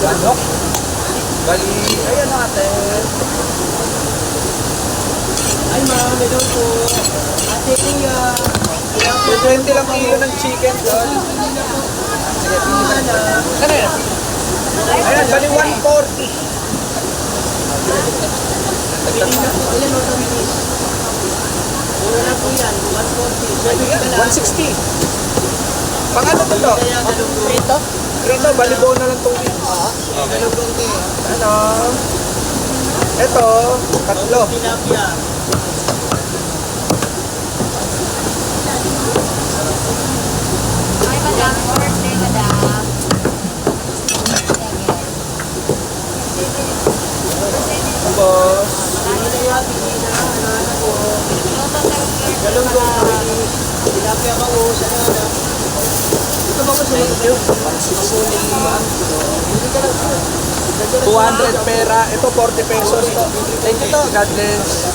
Manok. Bali, ayan na ate. Ay ma'am, hello po. Ate Ria. 20 lang kilo ng chicken doon. Sige, pili ka. Ano yan? Ayan, bali 140. Ayan o, Dominic. Mura na po yan, 140. 160. Pang ano to to? Prito? Rito, balibaw na lang itong wings. Okay. Ano? Ito, tatlo. Tilapia. Ay, madam. Birthday, madam. Boss. Galunggong. Tilapia ba o? Ito ba ko sa ito? 200 pera. Ito 40 pesos. Thank you to. God bless.